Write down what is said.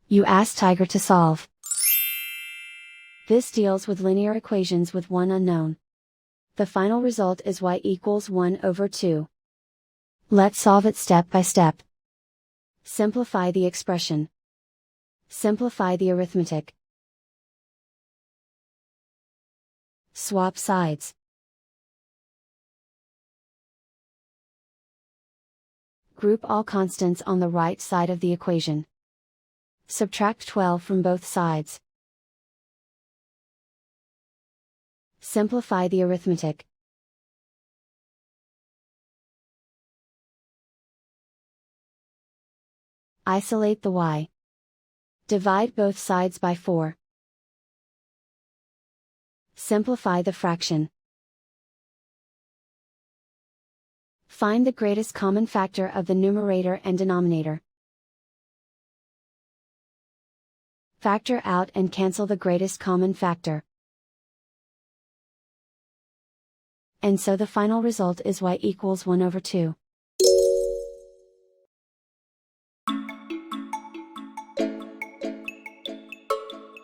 You ask Tiger to solve. This deals with linear equations with one unknown. The final result is y equals 1 over 2. Let's solve it step by step. Simplify the expression. Simplify the arithmetic. Swap sides. Group all constants on the right side of the equation. Subtract 12 from both sides. Simplify the arithmetic. Isolate the y. Divide both sides by 4. Simplify the fraction. Find the greatest common factor of the numerator and denominator. Factor out and cancel the greatest common factor. And so the final result is y equals 1 over 2.